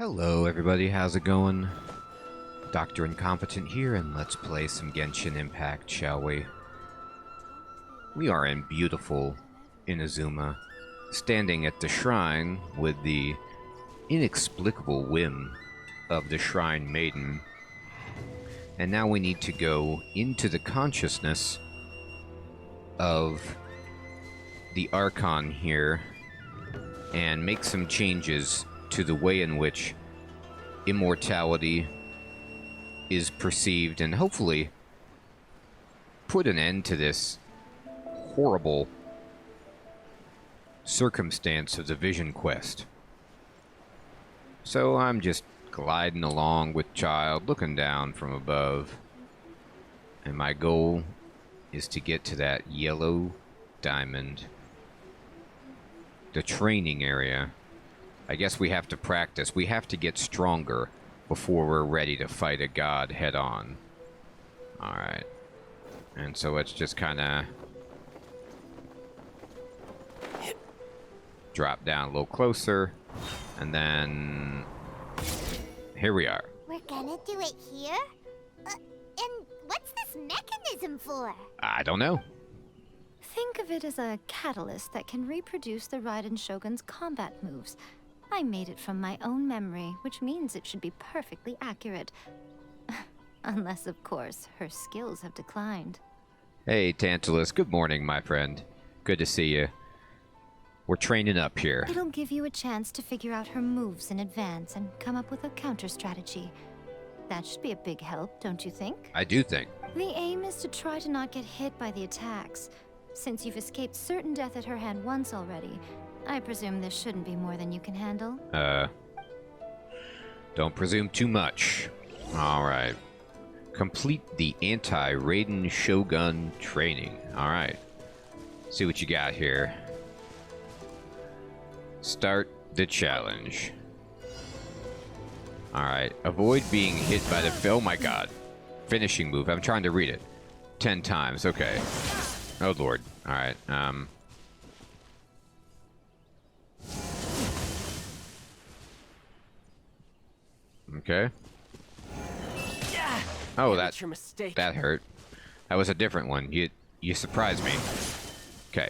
Hello everybody, how's it going? Dr. Incompetent here, and let's play some Genshin Impact, shall we? We are in beautiful Inazuma, standing at the shrine with the inexplicable whim of the Shrine Maiden. And now we need to go into the consciousness of the Archon here and make some changes to the way in which immortality is perceived, and hopefully put an end to this horrible circumstance of the Vision Quest. So I'm just gliding along with Child, looking down from above, and my goal is to get to that yellow diamond, the training area. I guess we have to practice. We have to get stronger before we're ready to fight a god head-on. Alright. And so let's just kind of drop down a little closer. And then here we are. We're gonna do it here? And what's this mechanism for? I don't know. Think of it as a catalyst that can reproduce the Raiden Shogun's combat moves. I made it from my own memory, which means it should be perfectly accurate. Unless, of course, her skills have declined. Hey, Tantalus. Good morning, my friend. Good to see you. We're training up here. It'll give you a chance to figure out her moves in advance and come up with a counter strategy. That should be a big help, don't you think? I do think. The aim is to try to not get hit by the attacks. Since you've escaped certain death at her hand once already, I presume this shouldn't be more than you can handle? Don't presume too much. Alright. Complete the anti-Raiden Shogun training. Alright. See what you got here. Start the challenge. Alright. Avoid being hit by the... Oh my god. Finishing move. I'm trying to read it. 10 times. Okay. Oh lord. Alright. Okay. Oh, that hurt. That was a different one. You surprised me. Okay.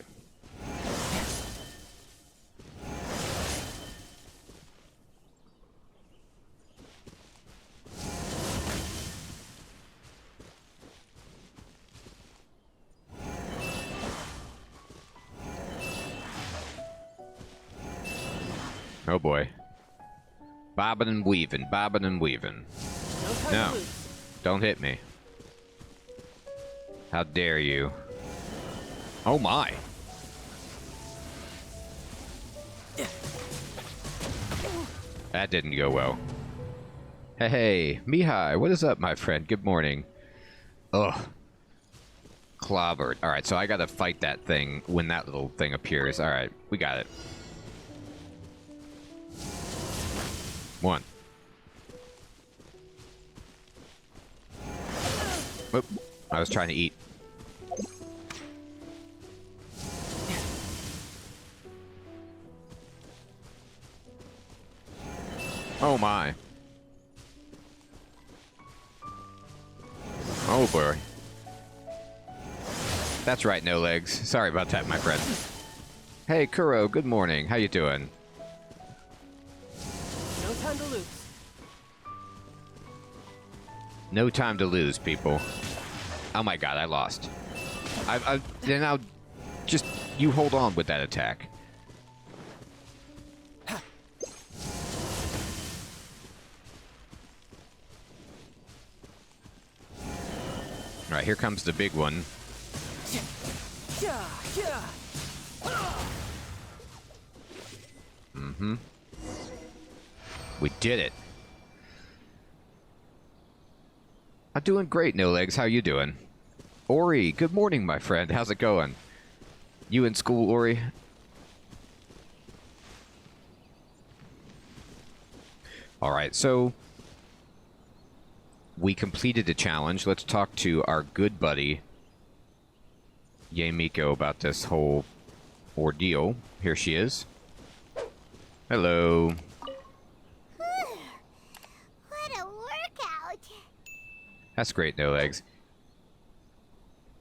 Oh boy. Bobbing and weaving, bobbing and weaving. No, don't hit me. How dare you? Oh my. That didn't go well. Hey, Mihai, what is up, my friend? Good morning. Ugh. Clobbered. Alright, so I gotta fight that thing when that little thing appears. Alright, we got it. One. Oop, I was trying to eat. Oh my. Oh boy. That's right, no legs. Sorry about that, my friend. Hey, Kuro, good morning. How you doing? No time to lose. No time to lose, people. Oh my god, I lost. Then I'll just... You hold on with that attack. Alright, here comes the big one. Mm-hmm. We did it. I'm doing great, No Legs. How you doing? Ori, good morning, my friend. How's it going? You in school, Ori? Alright, so... we completed the challenge. Let's talk to our good buddy, Yamiko, about this whole ordeal. Here she is. Hello. That's great, No Legs.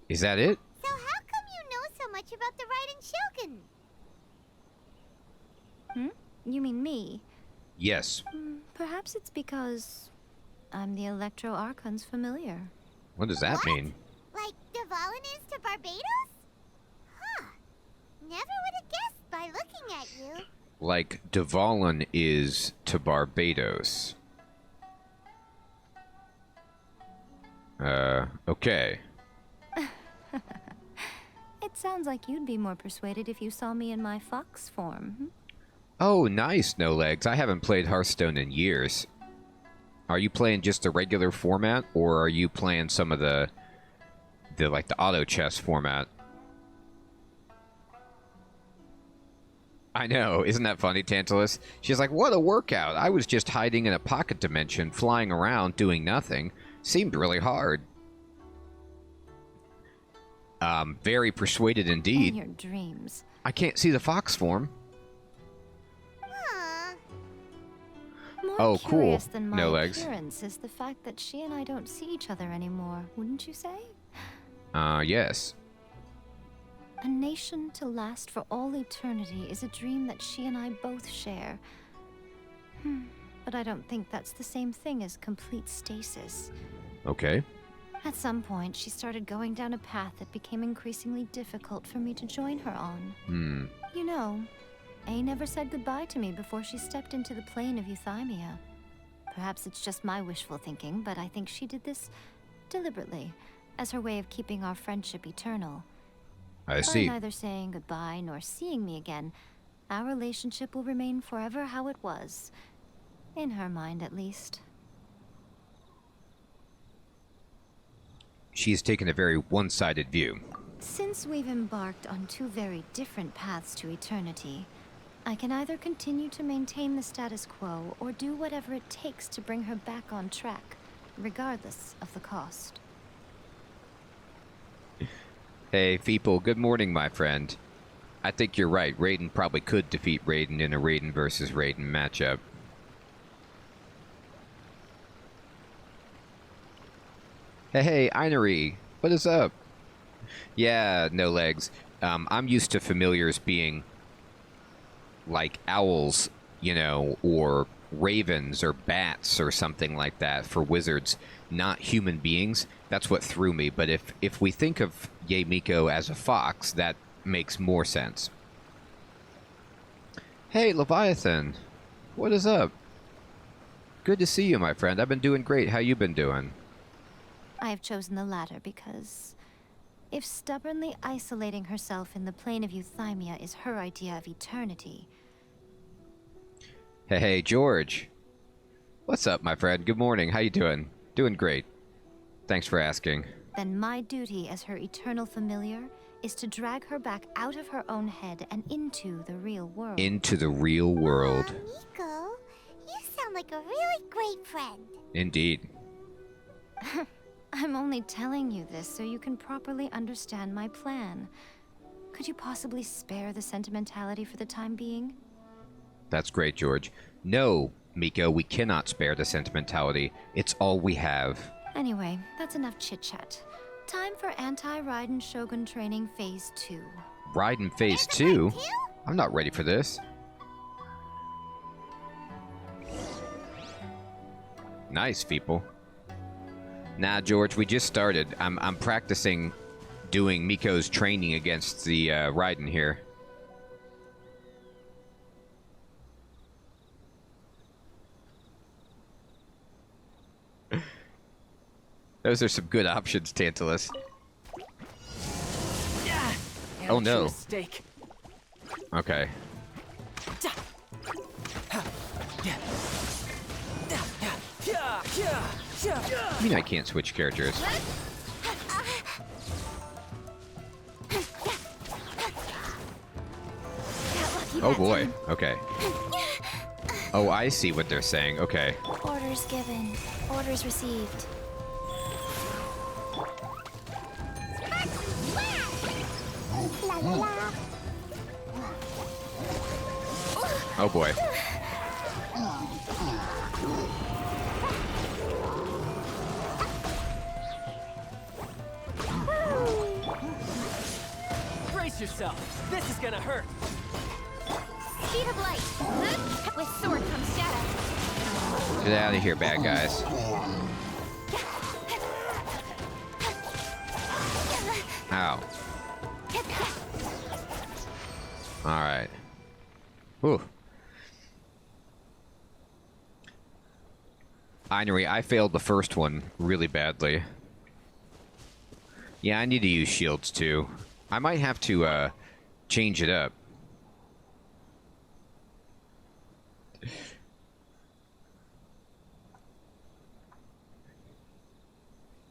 Is that it? So how come you know so much about the Raiden Shogun? You mean me? Yes. Perhaps it's because I'm the Electro Archon's familiar. What does that mean? Like Dvalin is to Barbados? Huh. Never would have guessed by looking at you. Like Dvalin is to Barbados. Okay. It sounds like you'd be more persuaded if you saw me in my fox form. Oh, nice, No Legs. I haven't played Hearthstone in years. Are you playing just the regular format, or are you playing some of the auto chess format? I know, isn't that funny, Tantalus? She's like, what a workout. I was just hiding in a pocket dimension, flying around, doing nothing. Seemed really hard. Very persuaded indeed. In your dreams. I can't see the fox form. Aw. More Oh, curious cool. than my No legs. appearance is the fact that she and I don't see each other anymore, wouldn't you say? Yes. A nation to last for all eternity is a dream that she and I both share. But I don't think that's the same thing as complete stasis. Okay. At some point, she started going down a path that became increasingly difficult for me to join her on. You know, A never said goodbye to me before she stepped into the plane of Euthymia. Perhaps it's just my wishful thinking, but I think she did this deliberately, as her way of keeping our friendship eternal. I see. By neither saying goodbye nor seeing me again, our relationship will remain forever how it was. In her mind, at least. She's taken a very one-sided view. Since we've embarked on two very different paths to eternity, I can either continue to maintain the status quo or do whatever it takes to bring her back on track, regardless of the cost. Hey, Feeple, good morning, my friend. I think you're right. Raiden probably could defeat Raiden in a Raiden versus Raiden matchup. Hey, Einery, what is up? Yeah, No Legs. I'm used to familiars being like owls, you know, or ravens or bats or something like that for wizards, not human beings. That's what threw me. But if we think of Yae Miko as a fox, that makes more sense. Hey, Leviathan. What is up? Good to see you, my friend. I've been doing great. How you been doing? I have chosen the latter because if stubbornly isolating herself in the plane of Euthymia is her idea of eternity... Hey, George. What's up, my friend? Good morning. How you doing? Doing great. Thanks for asking. Then my duty as her eternal familiar is to drag her back out of her own head and into the real world. Into the real world. Aw, Miko, you sound like a really great friend. Indeed. I'm only telling you this so you can properly understand my plan. Could you possibly spare the sentimentality for the time being? That's great, George. No, Miko, we cannot spare the sentimentality. It's all we have. Anyway, that's enough chit-chat. Time for anti-Raiden Shogun training phase 2. Raiden phase There's a 2? fight too? I'm not ready for this. Nice, people. Nah, George, we just started. I'm practicing doing Miko's training against the Raiden here. Those are some good options, Tantalus. Oh no. Mistake. Okay. I mean, I can't switch characters. Oh boy. Okay. Oh, I see what they're saying. Okay. Orders given. Orders received. La la la. Oh boy. yourself. This is gonna hurt. Speed of light. With sword comes shadow. Get out of here, bad guys. Ow. Alright. Whew. Inery, I failed the first one really badly. Yeah, I need to use shields too. I might have to change it up.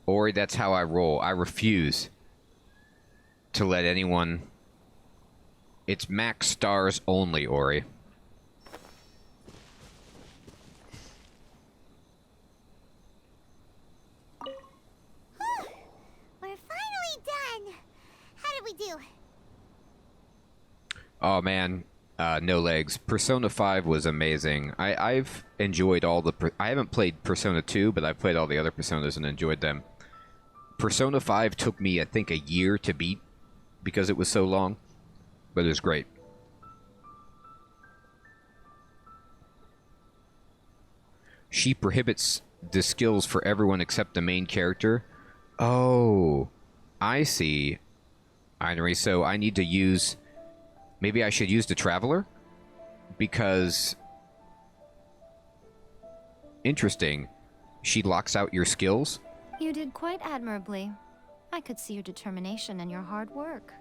Ori, that's how I roll. I refuse to let anyone... It's max stars only, Ori. We're finally done. How did we do? Oh man, no legs. Persona 5 was amazing. I've enjoyed all the... I haven't played Persona 2, but I've played all the other Personas and enjoyed them. Persona 5 took me, I think, a year to beat because it was so long, but it was great. She prohibits the skills for everyone except the main character. Oh, I see. Inery, so I need to use... Maybe I should use the Traveler? Because... Interesting. She locks out your skills? You did quite admirably. I could see your determination and your hard work.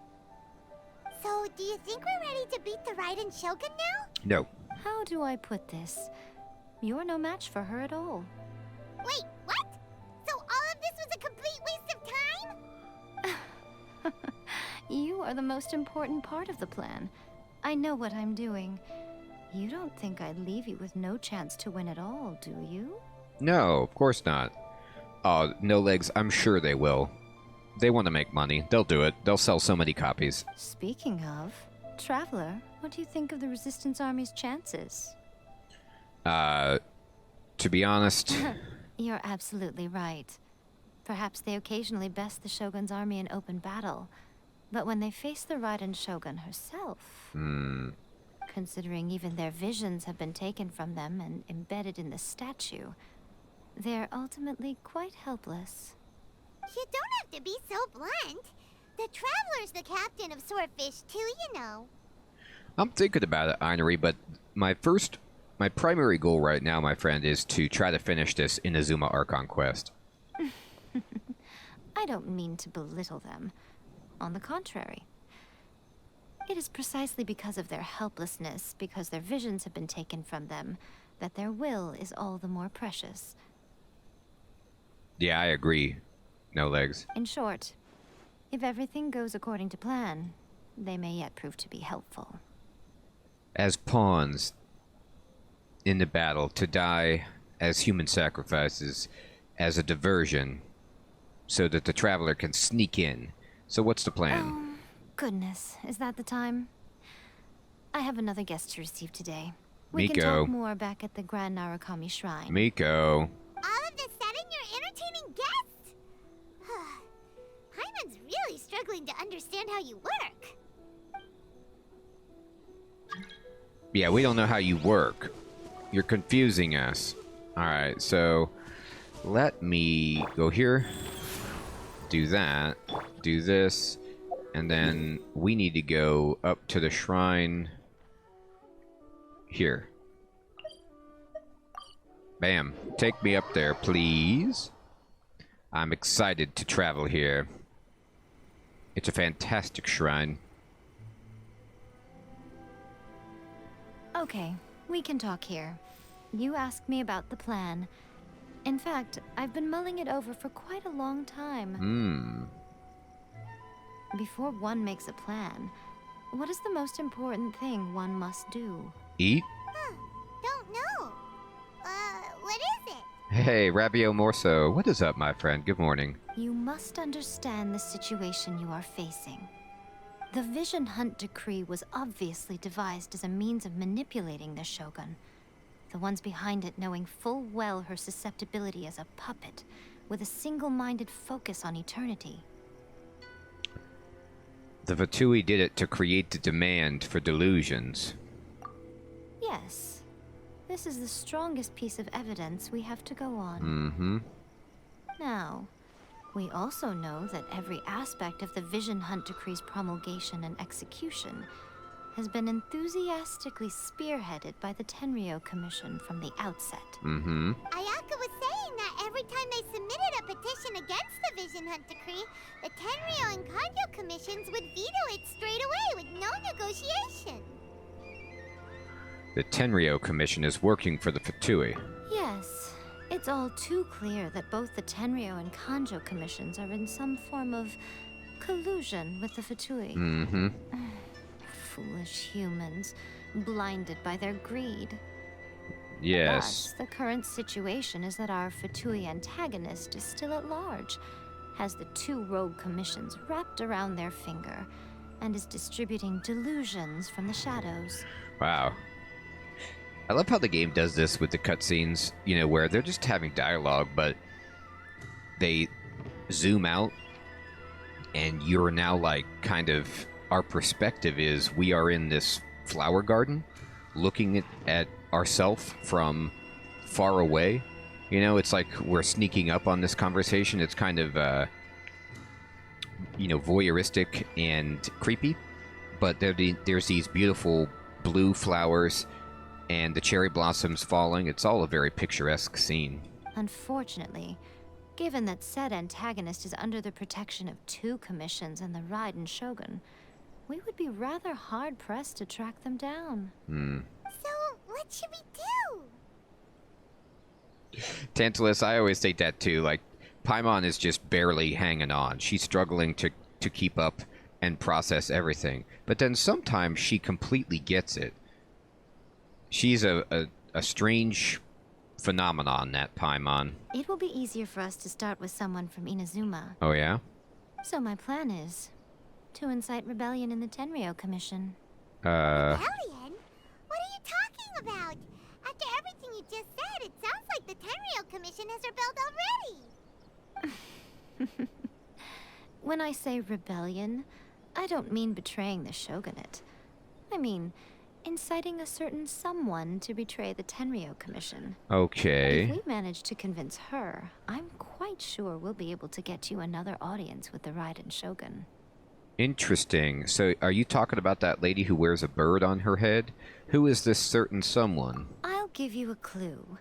So, do you think we're ready to beat the Raiden Shogun now? No. How do I put this? You're no match for her at all. Wait, what? So all of this was a complete waste of time? You are the most important part of the plan. I know what I'm doing. You don't think I'd leave you with no chance to win at all, do you? No, of course not. Oh, no legs, I'm sure they will. They want to make money. They'll do it. They'll sell so many copies. Speaking of, Traveler, what do you think of the Resistance Army's chances? To be honest... You're absolutely right. Perhaps they occasionally best the Shogun's army in open battle, but when they face the Raiden Shogun herself... Considering even their visions have been taken from them and embedded in the statue, they're ultimately quite helpless. You don't have to be so blunt. The Traveler's the captain of Swordfish too, you know. I'm thinking about it, Inery, but my primary goal right now, my friend, is to try to finish this Inazuma Archon quest. I don't mean to belittle them. On the contrary. It is precisely because of their helplessness, because their visions have been taken from them, that their will is all the more precious. Yeah, I agree. No legs. In short, if everything goes according to plan, they may yet prove to be helpful. As pawns in the battle, to die as human sacrifices, as a diversion, so that the Traveler can sneak in. So what's the plan? Goodness, is that the time? I have another guest to receive today. We Miko. can talk more back at the Grand Narukami Shrine. Miko. All of this sudden you're entertaining guests? Paimon's really struggling to understand how you work. Yeah, we don't know how you work. You're confusing us. Alright, so let me go here, do that, do this, and then we need to go up to the shrine here. Bam. Take me up there, please. I'm excited to travel here. It's a fantastic shrine. Okay, we can talk here. You asked me about the plan. In fact, I've been mulling it over for quite a long time. Before one makes a plan, what is the most important thing one must do? Eat? Don't know. What is it? Hey, Rabio Morso. What is up, my friend? Good morning. You must understand the situation you are facing. The Vision Hunt Decree was obviously devised as a means of manipulating the Shogun. The ones behind it knowing full well her susceptibility as a puppet, with a single-minded focus on eternity. The Fatui did it to create the demand for delusions. Yes. This is the strongest piece of evidence we have to go on. Mm-hmm. Now, we also know that every aspect of the Vision Hunt Decree's promulgation and execution has been enthusiastically spearheaded by the Tenryou Commission from the outset. Mm-hmm. Ayaka was saying that every time they submitted a petition against the Vision Hunt Decree, the Tenryou and Kanjo commissions would veto it straight away with no negotiation. The Tenryou Commission is working for the Fatui. Yes, it's all too clear that both the Tenryou and Kanjo commissions are in some form of collusion with the Fatui. Mm-hmm. Foolish humans, blinded by their greed. Yes. Thus, the current situation is that our Fatui antagonist is still at large, has the two rogue commissions wrapped around their finger, and is distributing delusions from the shadows. Wow. I love how the game does this with the cutscenes, you know, where they're just having dialogue, but they zoom out, and you're now, like, kind of... Our perspective is we are in this flower garden, looking at ourselves from far away. You know, it's like we're sneaking up on this conversation. It's kind of, you know, voyeuristic and creepy. But there's these beautiful blue flowers and the cherry blossoms falling. It's all a very picturesque scene. Unfortunately, given that said antagonist is under the protection of two commissions and the Raiden Shogun, we would be rather hard-pressed to track them down. So, what should we do? Tantalus, I always think that too. Like, Paimon is just barely hanging on. She's struggling to keep up and process everything. But then sometimes she completely gets it. She's a strange phenomenon, that Paimon. It will be easier for us to start with someone from Inazuma. Oh, yeah? So my plan is to incite rebellion in the Tenryou Commission. Rebellion? What are you talking about? After everything you just said, it sounds like the Tenryou Commission has rebelled already. When I say rebellion, I don't mean betraying the shogunate. I mean inciting a certain someone to betray the Tenryou Commission. Okay. If we manage to convince her, I'm quite sure we'll be able to get you another audience with the Raiden Shogun. Interesting. So, are you talking about that lady who wears a bird on her head? Who is this certain someone? I'll give you a clue.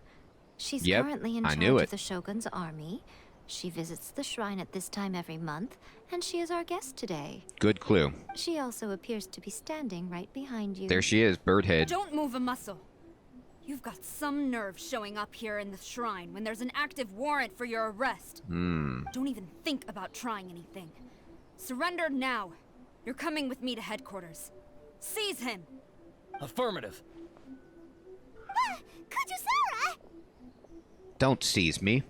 She's Yep, currently in I charge knew of it. the Shogun's army. She visits the shrine at this time every month, and she is our guest today. Good clue. She also appears to be standing right behind you. There she is, Birdhead. Don't move a muscle. You've got some nerve showing up here in the shrine when there's an active warrant for your arrest. Don't even think about trying anything. Surrender now. You're coming with me to headquarters. Seize him! Affirmative. Kujusara! Don't seize me.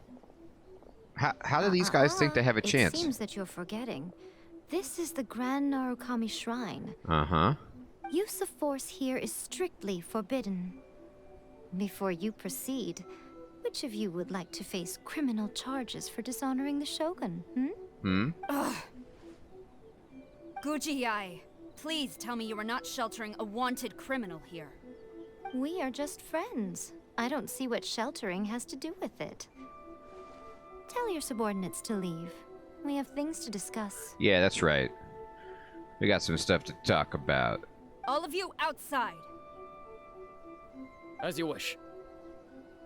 How do these guys think they have a chance? It seems that you're forgetting. This is the Grand Narukami Shrine. Uh-huh. Use of force here is strictly forbidden. Before you proceed, which of you would like to face criminal charges for dishonoring the Shogun, Guji-ai, please tell me you are not sheltering a wanted criminal here. We are just friends. I don't see what sheltering has to do with it. Tell your subordinates to leave. We have things to discuss. Yeah, that's right. We got some stuff to talk about. All of you outside. As you wish.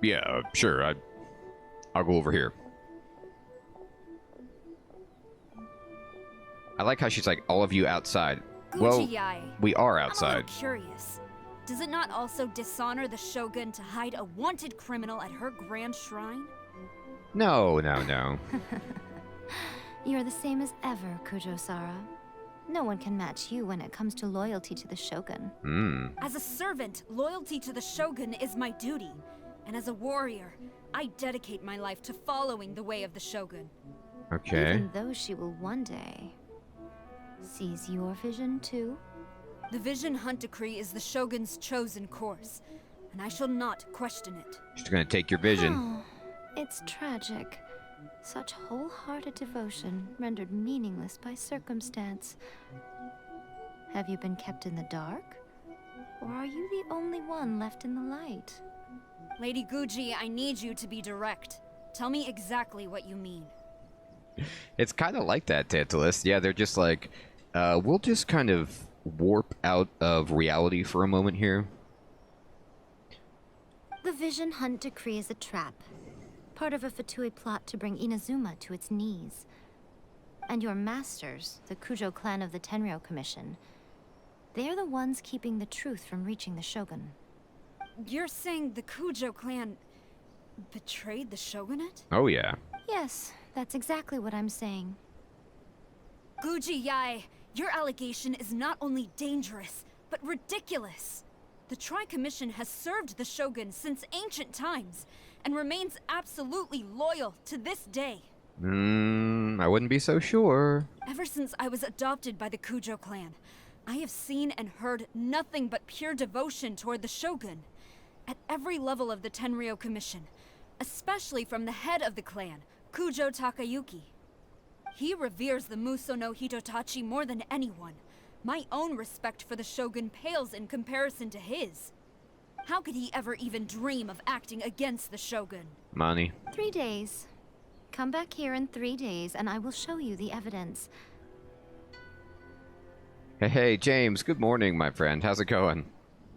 Yeah, sure. I'll go over here. I like how she's like, all of you outside. Well, Guji-ai, we are I'm a outside. little curious. Does it not also dishonor the Shogun to hide a wanted criminal at her grand shrine? No. You're the same as ever, Kujo-sara. No one can match you when it comes to loyalty to the Shogun. As a servant, loyalty to the Shogun is my duty. And as a warrior, I dedicate my life to following the way of the Shogun. Okay. Even though she will one day seize your vision too. The Vision Hunt Decree is the Shogun's chosen course, and I shall not question it. She's gonna take your vision. Oh, it's tragic. Such wholehearted devotion rendered meaningless by circumstance. Have you been kept in the dark? Or are you the only one left in the light? Lady Guji, I need you to be direct. Tell me exactly what you mean. It's kind of like that, Tantalus. Yeah, they're just like, we'll just kind of warp out of reality for a moment here. The Vision Hunt Decree is a trap. Part of a Fatui plot to bring Inazuma to its knees. And your masters, the Kujo clan of the Tenryou Commission, they're the ones keeping the truth from reaching the Shogun. You're saying the Kujo clan betrayed the shogunate? Oh, yeah. Yes, that's exactly what I'm saying. Guji Yae, your allegation is not only dangerous, but ridiculous. The Tri-Commission has served the shogun since ancient times, and remains absolutely loyal to this day. I wouldn't be so sure. Ever since I was adopted by the Kujo clan, I have seen and heard nothing but pure devotion toward the shogun. At every level of the Tenryou Commission, especially from the head of the clan, Kujo Takayuki. He reveres the Muso no Hitotachi more than anyone. My own respect for the shogun pales in comparison to his. How could he ever even dream of acting against the shogun? Money. 3 days. Come back here in 3 days and I will show you the evidence. Hey, James. Good morning, my friend. How's it going?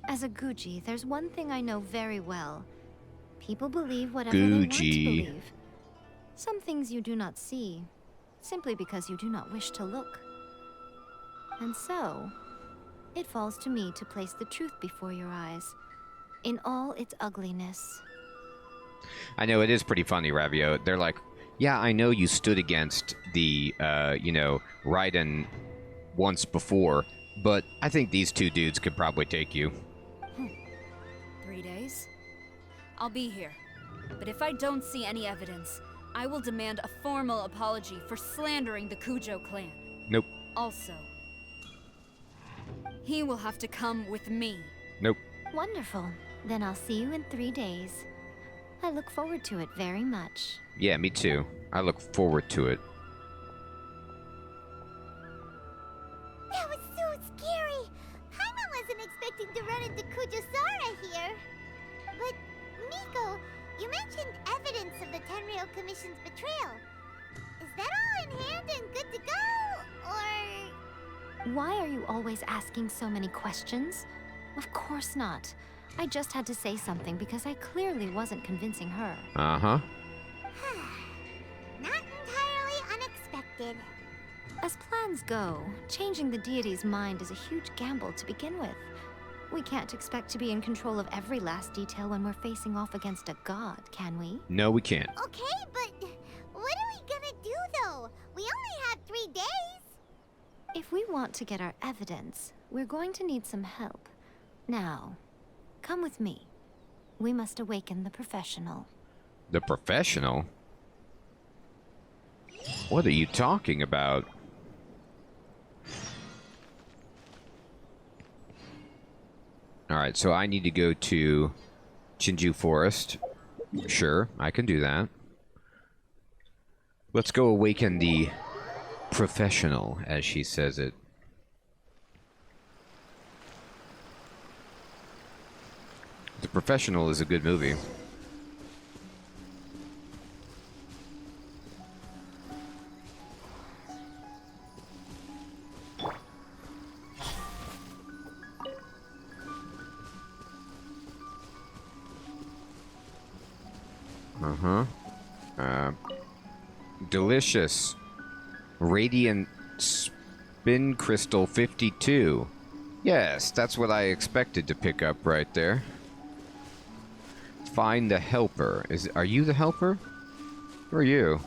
As a Guji, there's one thing I know very well. People believe whatever they want to believe. Some things you do not see, simply because you do not wish to look. And so, it falls to me to place the truth before your eyes, in all its ugliness. I know, it is pretty funny, Ravio. They're like, yeah, I know you stood against the, Raiden once before, but I think these two dudes could probably take you. 3 days? I'll be here. But if I don't see any evidence, I will demand a formal apology for slandering the Kujo clan. Nope. Also, he will have to come with me. Nope. Wonderful. Then I'll see you in 3 days. I look forward to it very much. Yeah, me too. I look forward to it. That was so scary! Paimon wasn't expecting to run into Kujosara here. But, Miko, you mentioned evidence of the Tenryou Commission's betrayal. Is that all in hand and good to go, or...? Why are you always asking so many questions? Of course not. I just had to say something because I clearly wasn't convincing her. Uh-huh. Not entirely unexpected. As plans go, changing the deity's mind is a huge gamble to begin with. We can't expect to be in control of every last detail when we're facing off against a god, can we? No, we can't. Okay, but what are we gonna do, though? We only have 3 days. If we want to get our evidence, we're going to need some help. Now, come with me. We must awaken the professional. The professional? What are you talking about? Alright, so I need to go to Shinju Forest. Sure, I can do that. Let's go awaken the professional, as she says it. The Professional is a good movie. Delicious. Radiant Spin Crystal 52. Yes, that's what I expected to pick up right there. Find the helper. Are you the helper? Who are you?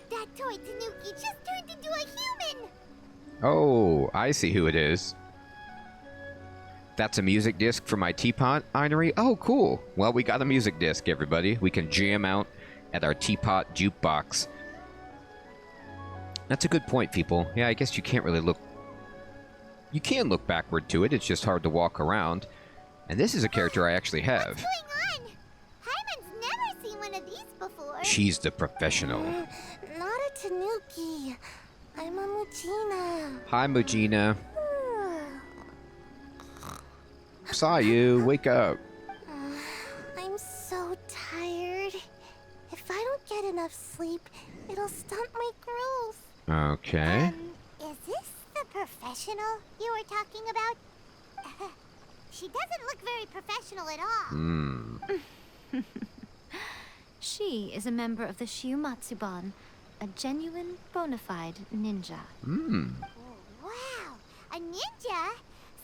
That toy Tanuki just turned into a human! Oh, I see who it is. That's a music disc for my teapot inery? Oh, cool. Well, we got a music disc, everybody. We can jam out at our teapot jukebox. That's a good point, people. Yeah, I guess you can't really look... You can look backward to it, it's just hard to walk around. And this is a character I actually have. What's going on? Hyman's never seen one of these before. She's the professional. Not a Tanuki. I'm a Mujina. Hi, Mujina. Saw you. Wake up. I'm so tired. If I don't get enough sleep, it'll stunt my growth. Okay. Is this the professional you were talking about? She doesn't look very professional at all. She is a member of the Shiumatsuban, a genuine, bona fide ninja. Wow, a ninja?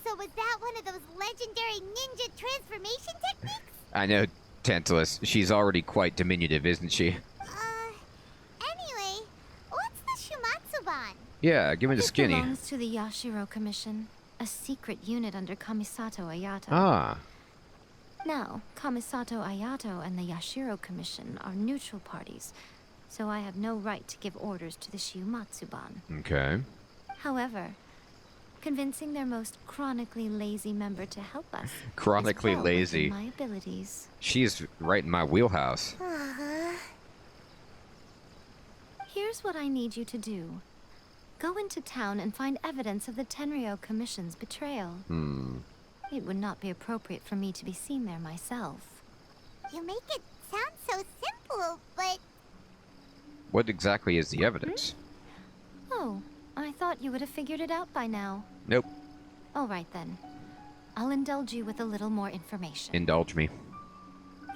So was that one of those legendary ninja transformation techniques? I know, Tantalus. She's already quite diminutive, isn't she? Anyway, what's the Shumatsuban? Yeah, give me the It skinny. belongs to the Yashiro Commission, a secret unit under Kamisato Ayato. Ah. Now, Kamisato Ayato and the Yashiro Commission are neutral parties, so I have no right to give orders to the Shiumatsuban. Okay. However, convincing their most chronically lazy member to help us Chronically is well within lazy. my abilities. She's right in my wheelhouse. Here's what I need you to do. Go into town and find evidence of the Tenryou Commission's betrayal. It would not be appropriate for me to be seen there myself. You make it sound so simple, but What exactly is the evidence? Oh, I thought you would have figured it out by now. Nope. All right then. I'll indulge you with a little more information. Indulge me.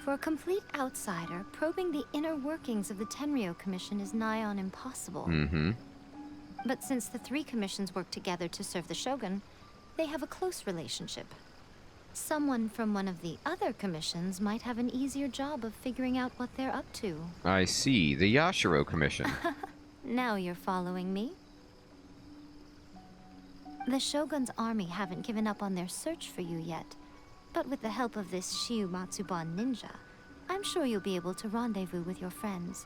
For a complete outsider, probing the inner workings of the Tenryou Commission is nigh on impossible. Mm-hmm. But since the three commissions work together to serve the Shogun, they have a close relationship. Someone from one of the other commissions might have an easier job of figuring out what they're up to. I see. The Yashiro Commission. Now you're following me. The Shogun's army haven't given up on their search for you yet. But with the help of this Shiumatsuban ninja, I'm sure you'll be able to rendezvous with your friends.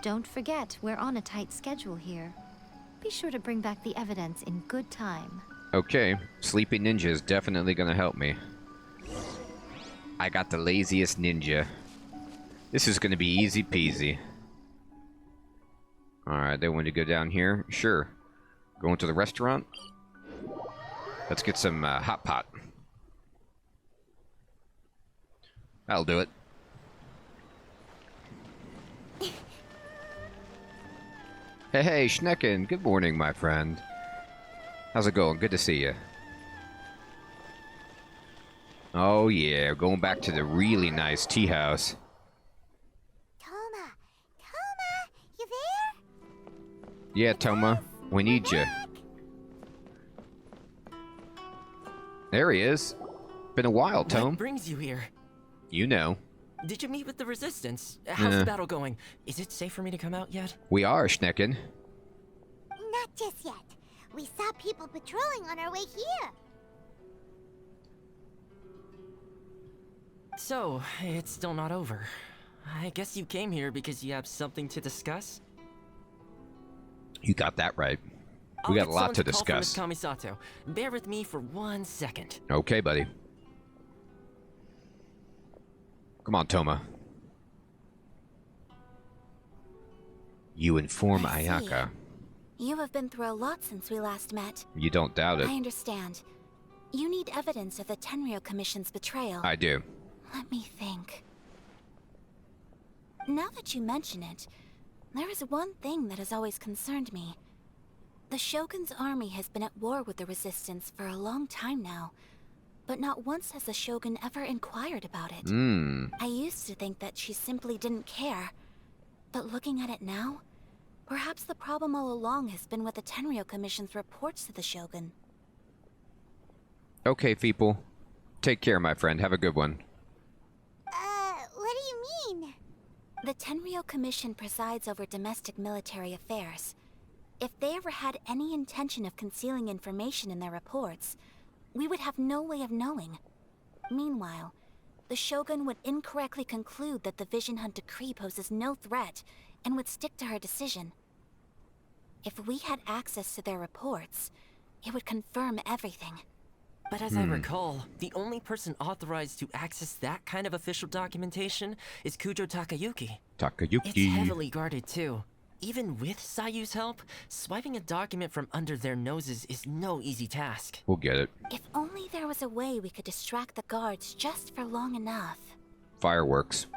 Don't forget, we're on a tight schedule here. Be sure to bring back the evidence in good time. Okay. Sleepy Ninja is definitely gonna help me. I got the laziest ninja. This is gonna be easy peasy. Alright, they want to go down here? Sure. Going to the restaurant? Let's get some hot pot. That'll do it. Hey, Schnecken. Good morning, my friend. How's it going? Good to see you. Oh, yeah. Going back to the really nice tea house. Toma, you there? Yeah, Toma. We need you. There he is. Been a while, Tome. What brings you here? You know. Did you meet with the Resistance? How's the battle going? Is it safe for me to come out yet? We are, Schnecken. Not just yet. We saw people patrolling on our way here. So, it's still not over. I guess you came here because you have something to discuss? You got that right. We got a lot to discuss. I'll get someone to call from Miss Kamisato. Bear with me for 1 second. Okay, buddy. Come on, Toma. You inform I see. Ayaka. You have been through a lot since we last met. You don't doubt it. I understand. You need evidence of the Tenryou Commission's betrayal. I do. Let me think. Now that you mention it, there is one thing that has always concerned me. The Shogun's army has been at war with the Resistance for a long time now, but not once has the Shogun ever inquired about it. I used to think that she simply didn't care, but looking at it now, perhaps the problem all along has been with the Tenryou Commission's reports to the Shogun. Okay, Feeple. Take care, my friend. Have a good one. What do you mean? The Tenryou Commission presides over domestic military affairs. If they ever had any intention of concealing information in their reports, we would have no way of knowing. Meanwhile, the Shogun would incorrectly conclude that the Vision Hunt decree poses no threat and would stick to her decision. If we had access to their reports, it would confirm everything. But as I recall, the only person authorized to access that kind of official documentation is Kujo Takayuki. Takayuki. It's heavily guarded too. Even with Sayu's help, swiping a document from under their noses is no easy task. We'll get it. If only there was a way we could distract the guards just for long enough. Fireworks.